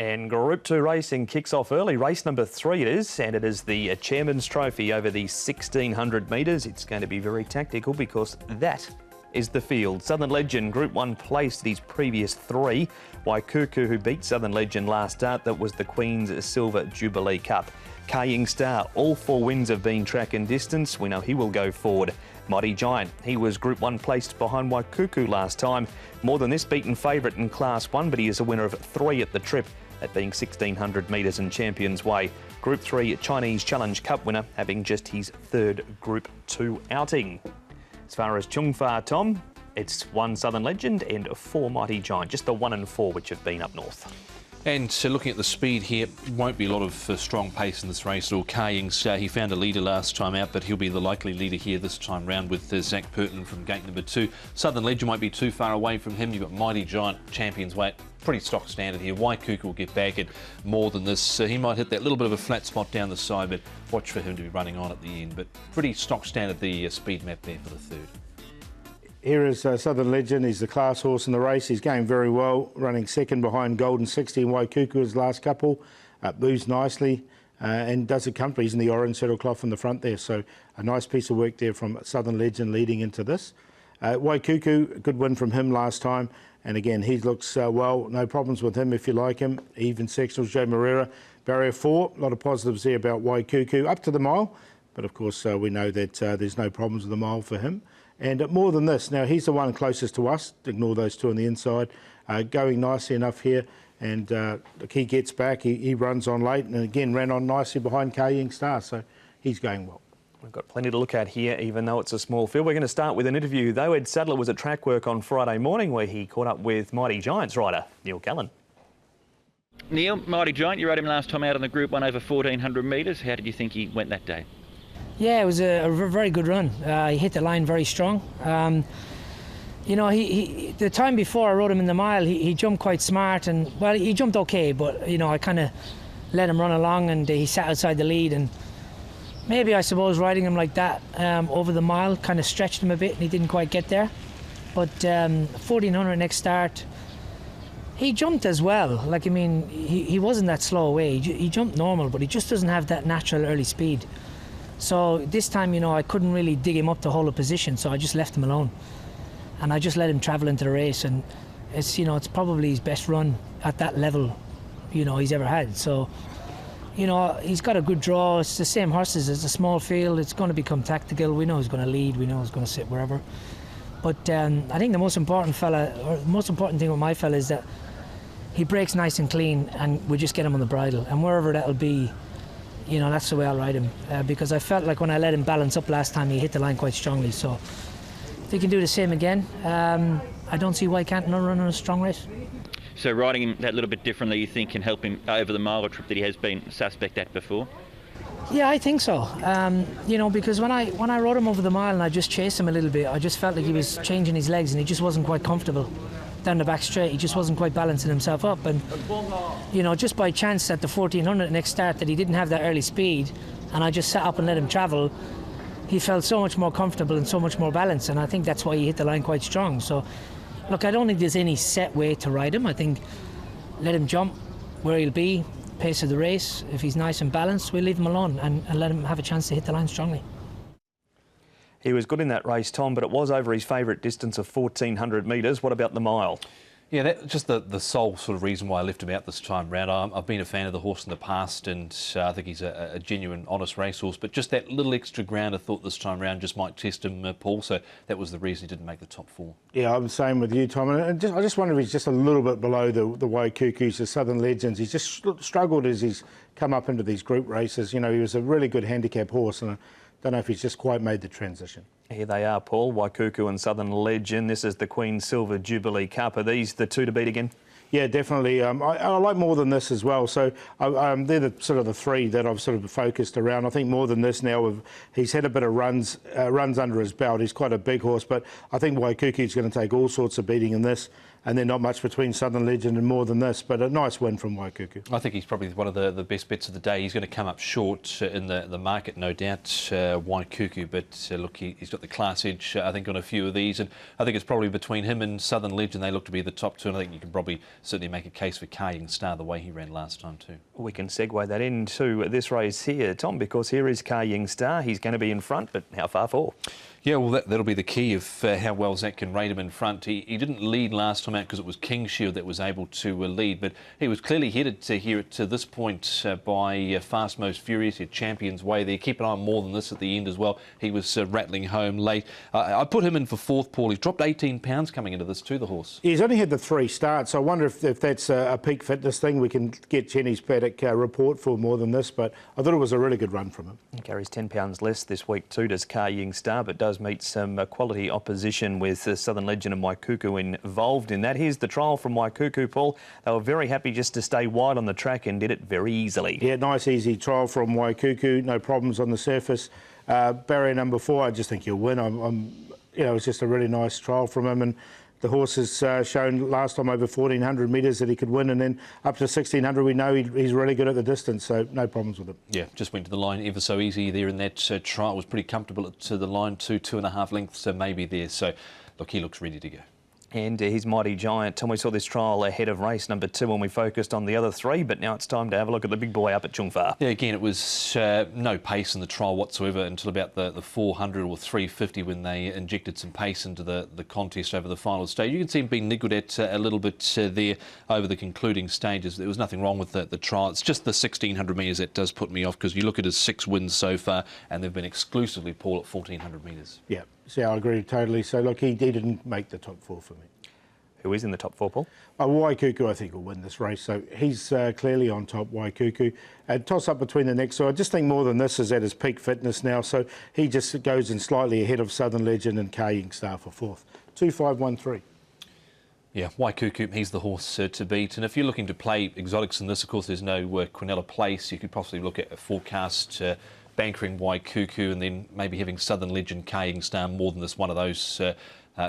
And Group 2 racing kicks off early. Race number 3 it is, and it is the Chairman's Trophy over the 1600 metres. It's going to be very tactical because that is the field. Southern Legend, Group 1 placed these previous 3. Waikuku, who beat Southern Legend last start, that was the Queen's Silver Jubilee Cup. Kaying Star, all 4 wins have been track and distance. We know he will go forward. Mighty Giant, he was Group 1 placed behind Waikuku last time. More than this, beaten favourite in Class 1, but he is a winner of 3 at the trip, that being 1600 metres and Champions Way. Group 3 Chinese Challenge Cup winner, having just his 3rd Group 2 outing. As far as Chung Fa, Tom, it's 1 Southern Legend and 4 Mighty Giant, just the 1 and 4 which have been up north. And so looking at the speed here, won't be a lot of strong pace in this race at all. Kaying Star, he found a leader last time out, but he'll be the likely leader here this time round with Zach Purton from gate number 2. Southern Legend won't be too far away from him. You've got Mighty Giant, Champions Way, pretty stock standard here. Waikuku will get back at more than this. He might hit that little bit of a flat spot down the side, but watch for him to be running on at the end. But pretty stock standard, the speed map there for the 3rd. Here is Southern Legend. He's the class horse in the race. He's going very well, running 2nd behind Golden 60 and Waikuku his last couple. Moves nicely and does it comfortably. He's in the orange saddle cloth in the front there. So a nice piece of work there from Southern Legend leading into this. Waikuku, a good win from him last time. And again, he looks well. No problems with him if you like him. Even sectionals, Joe Moreira. Barrier 4, a lot of positives there about Waikuku. Up to the mile. But of course, we know that there's no problems with the mile for him. And more than this, now he's the one closest to us, ignore those 2 on the inside, going nicely enough here, and he gets back, he runs on late, and again ran on nicely behind Kaying Star, so he's going well. We've got plenty to look at here, even though it's a small field. We're going to start with an interview, though. Ed Sadler was at track work on Friday morning where he caught up with Mighty Giants rider Neil Gallen. Neil, Mighty Giant, you rode him last time out in the Group 1 over 1400 metres. How did you think he went that day? Yeah, it was a very good run. He hit the line very strong. You know, the time before I rode him in the mile, he jumped quite smart, and well, he jumped okay, but you know, I kind of let him run along, and he sat outside the lead, and maybe I suppose riding him like that over the mile kind of stretched him a bit, and he didn't quite get there. But 1400 next start, he jumped as well. Like, I mean, he wasn't that slow away. He jumped normal, but he just doesn't have that natural early speed. So this time, you know, I couldn't really dig him up to hold a position, so I just left him alone. And I just let him travel into the race, and it's, you know, it's probably his best run at that level, you know, he's ever had. So, you know, he's got a good draw. It's the same horses. It's a small field. It's going to become tactical. We know he's going to lead. We know he's going to sit wherever. But I think the most important thing with my fella is that he breaks nice and clean, and we just get him on the bridle. And wherever that'll be, you know, that's the way I'll ride him, because I felt like when I let him balance up last time, he hit the line quite strongly. So if he can do the same again, I don't see why he can't run a strong race. So riding him that little bit differently, you think, can help him over the mile trip that he has been suspect at before? Yeah, I think so. You know, because when I rode him over the mile and I just chased him a little bit, I just felt like he was changing his legs and he just wasn't quite comfortable down the back straight. He just wasn't quite balancing himself up, and you know, just by chance at the 1400 next start that he didn't have that early speed, and I just sat up and let him travel, he felt so much more comfortable and so much more balanced, and I think that's why he hit the line quite strong. So look, I don't think there's any set way to ride him. I think let him jump where he'll be, pace of the race. If he's nice and balanced, we'll leave him alone and let him have a chance to hit the line strongly. He was good in that race, Tom, but it was over his favourite distance of 1400 metres. What about the mile? Yeah, that's just the sole sort of reason why I left him out this time round. I've been a fan of the horse in the past, and I think he's a genuine, honest racehorse. But just that little extra ground, I thought this time round just might test him, Paul. So that was the reason he didn't make the top 4. Yeah, I'm the same with you, Tom. And I just wonder if he's just a little bit below the Waikukus, the Southern Legends. He's just struggled as he's come up into these group races. You know, he was a really good handicap horse, and I don't know if he's just quite made the transition. Here they are, Paul, Waikuku and Southern Legend. This is the Queen's Silver Jubilee Cup. Are these the 2 to beat again? Yeah, definitely. I like more than this as well. So they're the 3 that I've sort of focused around. I think more than this now. He's had a bit of runs under his belt. He's quite a big horse, but I think Waikuku's going to take all sorts of beating in this. and then not much between Southern Legend and More Than This, but a nice win from Waikuku. I think he's probably one of the best bets of the day. He's going to come up short in the market, no doubt, Waikuku, but look, he's got the class edge, I think, on a few of these, and I think it's probably between him and Southern Legend. They look to be the top two, and I think you can probably certainly make a case for Kaying Star the way he ran last time too. We can segue that into this race here, Tom, because here is Kaying Star. He's going to be in front, but how far for? Yeah, well, that'll be the key of how well Zach can rate him in front. He didn't lead last time out because it was King Shield that was able to lead, but he was clearly headed to here to this point by Fast Most Furious. He had Champion's Way there. Keep an eye on More Than This at the end as well. He was rattling home late. I put him in for fourth, Paul. He's dropped 18 pounds coming into this too, the horse. He's only had the 3 starts. I wonder if that's a peak fitness thing. We can get Jenny's paddock report for More Than This, but I thought it was a really good run from him. He carries 10 pounds less this week too, does Kaying Star, but does meet some quality opposition with Southern Legend and Waikuku involved in that. Here's the trial from Waikuku, Paul. They were very happy just to stay wide on the track and did it very easily. Yeah, nice easy trial from Waikuku. No problems on the surface. Barrier number 4, I just think he'll win. You know, it's just a really nice trial from him, and the horse has shown last time over 1,400 metres that he could win, and then up to 1,600 we know he's really good at the distance, so no problems with him. Yeah, just went to the line ever so easy there in that trial. Was pretty comfortable to the line, 2.5 lengths maybe there. So, look, he looks ready to go. And his Mighty Giant. Tom, we saw this trial ahead of race number 2 when we focused on the other 3, but now it's time to have a look at the big boy up at Chungfa. Yeah, again, it was no pace in the trial whatsoever until about the 400 or 350 when they injected some pace into the contest over the final stage. You can see him being niggled at a little bit there over the concluding stages. There was nothing wrong with the trial. It's just the 1,600 metres that does put me off, because you look at his 6 wins so far and they've been exclusively Paul at 1,400 metres. Yeah, so I agree totally. So, look, he didn't make the top 4 for me. Who is in the top 4, Paul? Waikuku, I think, will win this race. So he's clearly on top, Waikuku. Toss up between the next. So I just think More Than This is at his peak fitness now. So he just goes in slightly ahead of Southern Legend and Kaying Star for 4th. 2-5-1-3. Yeah, Waikuku, he's the horse to beat. And if you're looking to play exotics in this, of course, there's no Quinella Place. You could possibly look at a forecast bankering Waikuku and then maybe having Southern Legend, Kaying Star, More Than This, one of those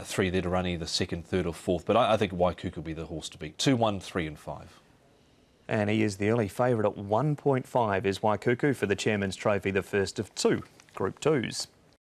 3 there to run either 2nd, 3rd or 4th. But I think Waikuku will be the horse to beat. 2, 1, 3 and 5. And he is the early favourite at 1.5 is Waikuku for the Chairman's Trophy, the first of 2 Group 2s.